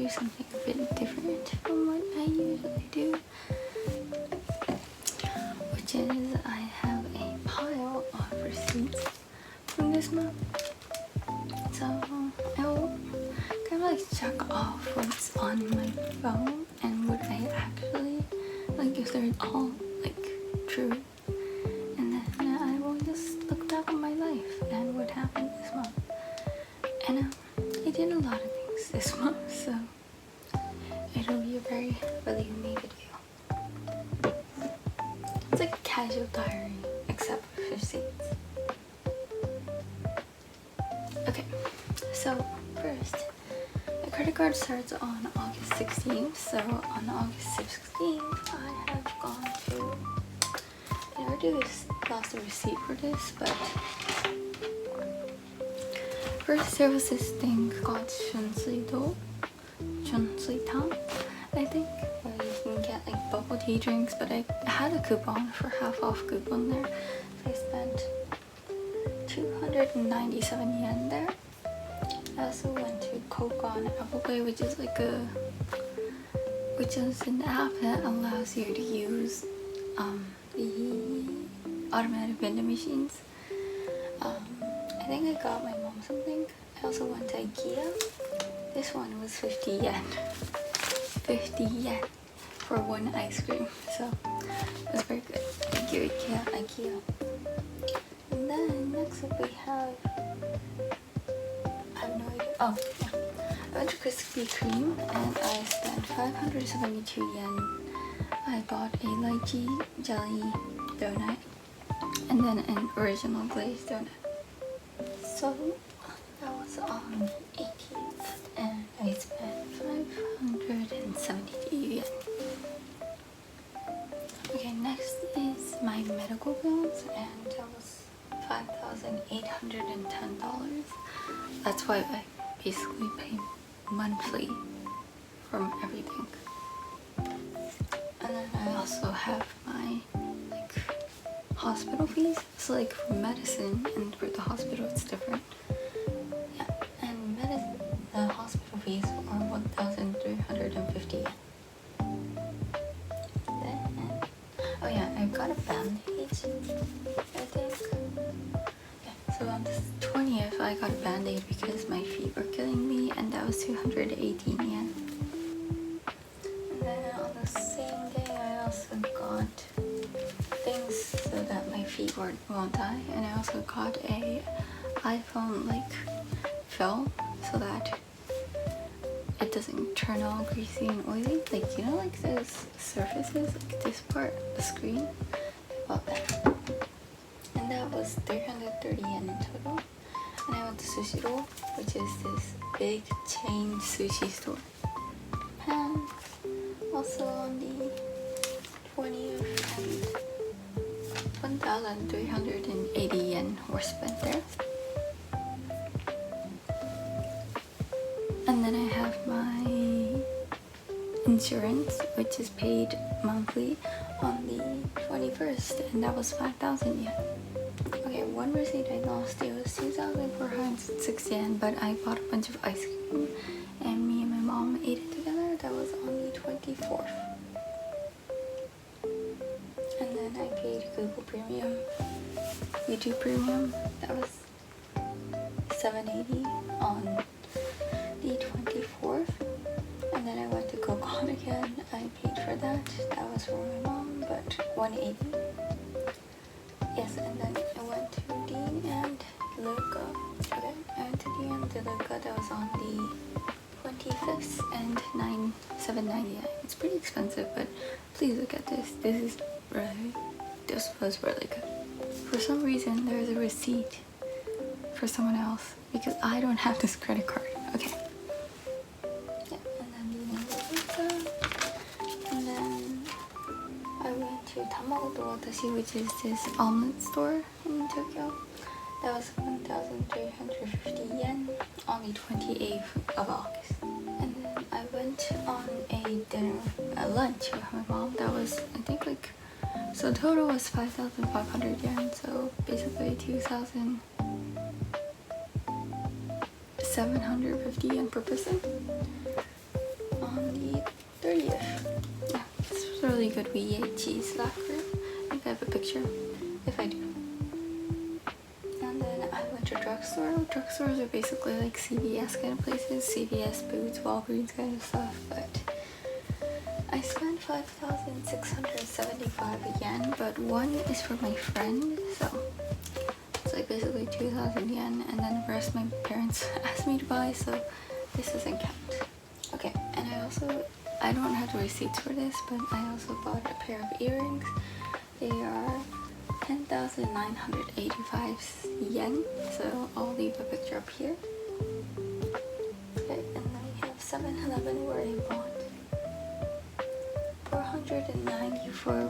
something a bit different from what I usually do, which is I have a pile of receipts from this month. So I'll kind of like check off what's on my phone and what I actually like, if they're all like true, and then I will just look back on my life and what happened this month. And I did a lot of things this month, so it'll be a very relieving video. It's like a casual diary, except for receipts. Okay, so first, my credit card starts on August 16th, so on August 16th, I have gone to, I already lost a receipt for this, but first there was this thing called Chunsuito, I think, where you can get like bubble tea drinks, but I had a coupon for half off coupon there, so I spent 297 yen there. I also went to Coke on Apple Pay, which is an app that allows you to use the automatic vending machines. I think I got my mom something. I also went to IKEA. This one was 50 yen. 50 yen for one ice cream, so it was very good. Thank you, IKEA. And then next up we have, I have no idea. Oh, yeah. I went to Krispy Kreme and I spent 572 yen. I bought a lychee jelly donut and then an original glazed donut. So that was on 18th and I spent 572 yen. Okay, next is my medical bills, and that was $5,810. That's why I basically pay monthly from everything. And then I also have my like hospital fees. So like for medicine and for the hospital it's different. Yeah, and the hospital fees are 1,350. Then, oh yeah, I got a band-aid, I think. Yeah, so on the 20th I got a band-aid because my feet were killing me, and that was 218 yen. And then on the same day I also got things so that my feet won't die, and I also got a iPhone like film so that it doesn't turn all greasy and oily, like you know, like those surfaces, like this part, the screen. I bought that, and that was 330 yen in total. And I went to Sushi Roll, which is this big chain sushi store in Japan. Also on the 20th, and 1,380 yen were spent there. And then I have my insurance, which is paid monthly on the 21st, and that was 5,000 yen. Okay, one receipt I lost, it was 2,406 yen, but I bought a bunch of ice cream and me and my mom ate it together. That was on the 24th. And then I paid Google Premium, YouTube Premium, that was 780 on the 24th. And then I went to Coke again. I paid for that. That was for my mom, but 180. Yes, and then I went to Dean and Luca. Okay, I went to Dean and Luca. That was on the 25th and 799. It's pretty expensive, but please look at this. This was really good. For some reason, there's a receipt for someone else because I don't have this credit card. Okay. Yeah, and then Dean and Luca. And then I went to Tamago to Watashi, which is this omelet store in Tokyo. That was 1,350 yen on the 28th of August. And then I went on a lunch with my mom. That was, I think, like, so total was 5,500 yen. So basically 2,750 yen per person. 30-ish. Yeah, this was really good. We ate cheese lacquer. I think I have a picture, if I do. And then I went to drugstore. Drugstores are basically like CVS kind of places. CVS, Boots, Walgreens kind of stuff. But I spent 5,675 yen, but one is for my friend, so it's like basically 2,000 yen, and then the rest my parents asked me to buy, so this doesn't count. Okay, and I don't have the receipts for this, but I also bought a pair of earrings. They are 10,985 yen, so I'll leave a picture up here. Okay, and then we have 7-Eleven where I bought 494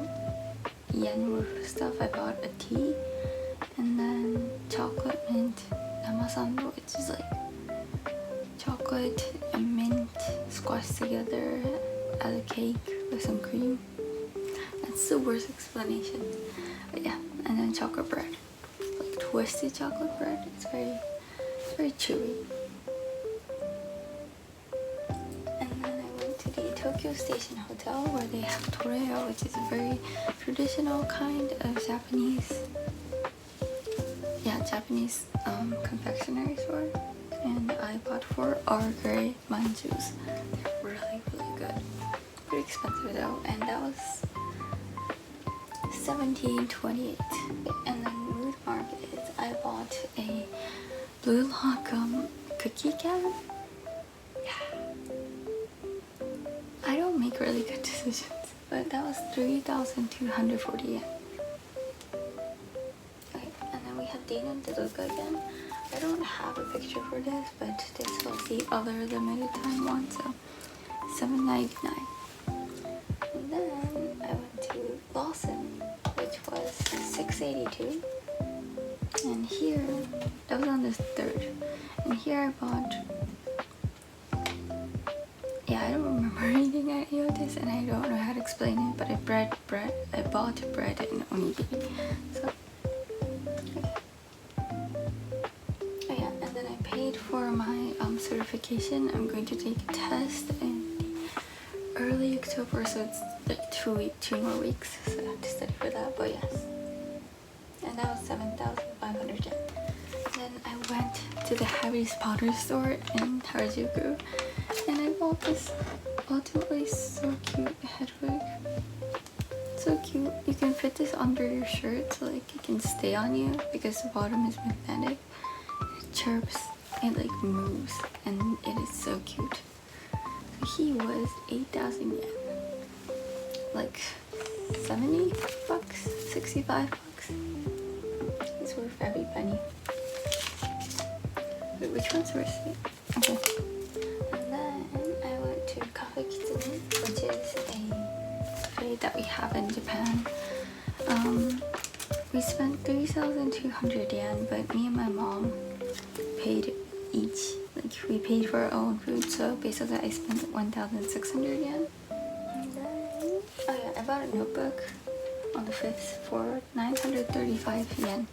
yen worth of stuff. I bought a tea, and then chocolate mint namasando, which is like chocolate and mint squashed together as a cake with some cream. That's the worst explanation, but yeah. And then chocolate bread, like twisted chocolate bread. It's very chewy. And then I went to the Tokyo Station Hotel where they have toreo, which is a very traditional kind of Japanese confectionery store. And I bought 4 Earl Grey manjus. They're really good. Pretty expensive though, and that was 17.28. And then Mood Market, I bought a Blue Lock cookie can. Yeah, I don't make really good decisions, but that was 3,240 yen. Okay, and then we have Dana DeLuca again. I don't have a picture for this, but this was the other limited time one, so $7.99. And then I went to Lawson, which was $6.82. And here, that was on the 3rd. And here I bought, I don't remember reading any of this, and I don't know how to explain it, but I bought bread and onigiri. So for my certification. I'm going to take a test in early October, so it's like 2 more weeks, so I have to study for that, but yes. And that was 7,500 yen. Then I went to the Harry's Potter store in Harajuku, and I bought this ultimately so cute hedwig. So cute. You can fit this under your shirt, so like it can stay on you because the bottom is magnetic. It chirps. It like moves, and it is so cute. So he was 8,000 yen, like 70 bucks, 65 bucks. He's worth every penny. Wait, which one's worth it? Okay. And then I went to Cafe Kitsune, which is a cafe that we have in Japan. We spent 3,200 yen, but me and my mom paid each. Like we paid for our own food, so basically I spent 1,600 yen. And then, I bought a notebook on the 5th for 935 yen.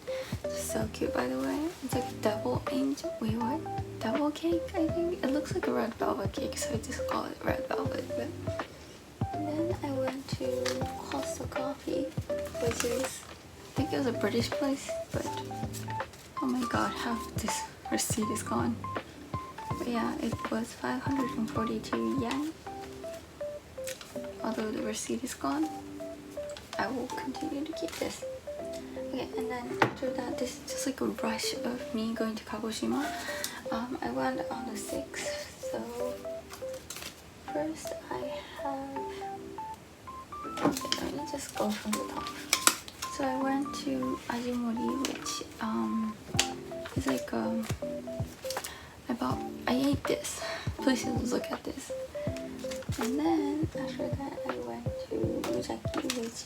It's so cute, by the way. It's like double angel. Wait, what? Double cake, I think? It looks like a red velvet cake, so I just call it red velvet. But and then I went to Costa Coffee, which is, I think it was a British place, but oh my god, half this receipt is gone. But yeah, it was 542 yen. Although the receipt is gone, I will continue to keep this. Okay, and then after that, this is just like a rush of me going to Kagoshima. I went on the 6th, so first I have, okay, let me just go from the top. So I went to Ajimori, which is like I ate this. Please just look at this. And then after that I went to Mujaki, which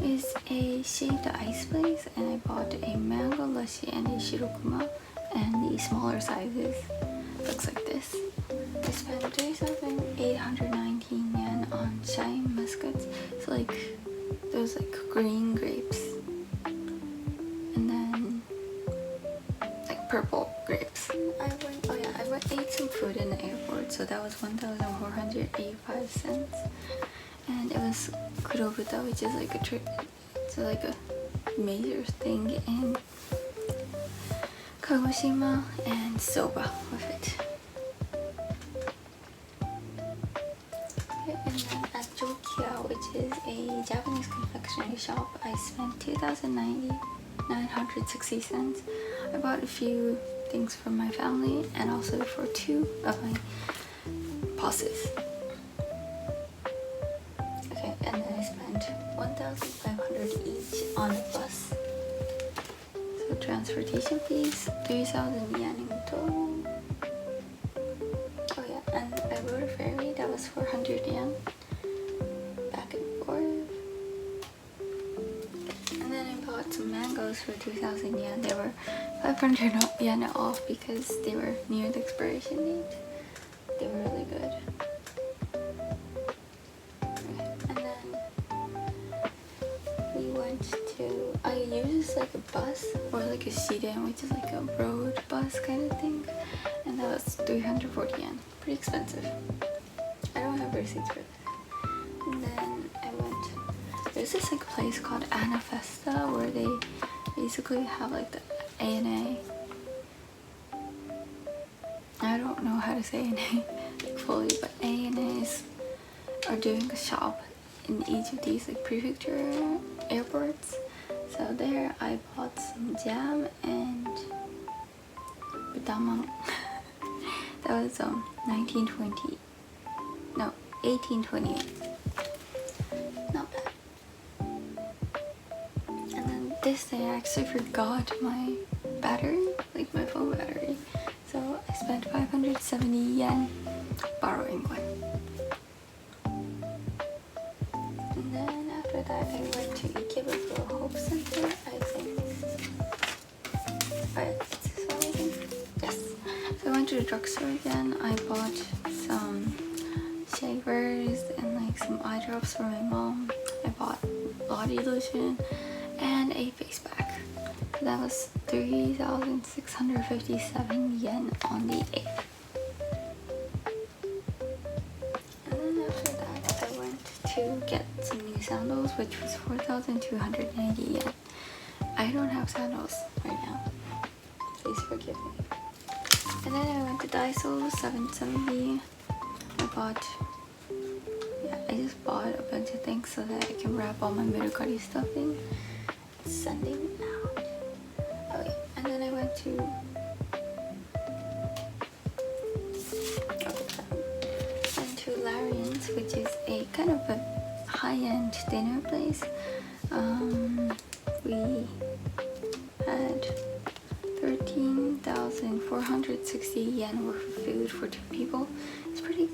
is a shaved ice place, and I bought a mango lassi and a shirokuma, and the smaller sizes. Looks like this. I spent 3,819 yen on shine muscats. It's like those like green grapes, and then like purple grapes. I ate some food in the airport, so that was 1,485 cents. And it was kurobuta, which is like a major thing in Kagoshima, and soba with it. Okay, and then at Jokia, which is a Japanese confectionery shop, I spent 2,960 cents. I bought a few things for my family and also for 2 of my bosses. Okay, and then I spent 1,500 each on a bus. So transportation fees, 3,000 yen in total. Oh yeah, and I rode a ferry, that was 400 yen. Back and forth. And then I bought some mangoes for 2,000 yen. They were 500 yen off because they were near the expiration date. They were really good. Okay. And then we went to, I used like a bus or like a shiren, which is like a road bus kind of thing. And that was 340 yen. Pretty expensive. I don't have receipts for that. And then I went, there's this like place called Anafesta where they basically have like the ANA. I don't know how to say ANA fully, but ANAs are doing a shop in each of these like prefecture airports. So there I bought some jam and butamon. That was 1920. No, 1828. Not bad. And then this day I actually forgot my battery, like my phone battery. So I spent 570 yen borrowing one. And then after that I went to Ikebukuro Hope Center, I think. Alright, is this one I think? Yes. So I went to the drugstore again. I bought some shavers and like some eye drops for my mom. I bought body lotion and a face pack. So that was 3,657 yen on the 8th. And then after that I went to get some new sandals, which was 4,290 yen. I don't have sandals right now. Please forgive me. And then I went to Daiso, 770. I just bought a bunch of things so that I can wrap all my Mercari stuff in. Sending out. Oh yeah, and then I went to Larian's, which is a kind of a high-end dinner place. We had 13,460 yen worth of food for 2 people. It's pretty.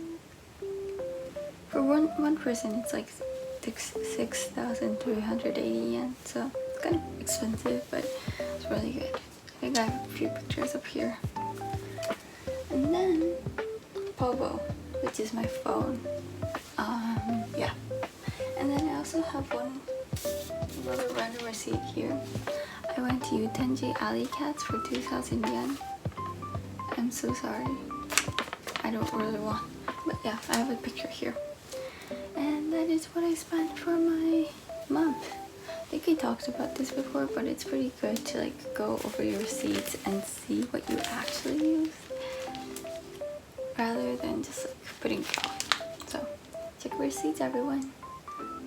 For one person, it's like 6,380 yen. So it's kind of expensive, but it's really good. I think I have a few pictures up here. And then Povo, which is my phone. Yeah. And then I also have one little random receipt here. I went to Utenji Alley Cats for 2,000 yen. I'm so sorry. I don't really want, but yeah, I have a picture here. And that is what I spent for my month. I think I talked about this before, but it's pretty good to like go over your receipts and see what you actually used rather than just like putting it off. So check receipts, everyone.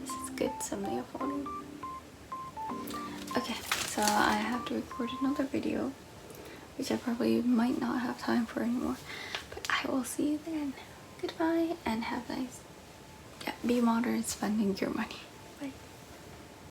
This is good someday uploading. Okay, so I have to record another video, which I probably might not have time for anymore, but I will see you then. Goodbye and have nice. Yeah, be moderate spending your money.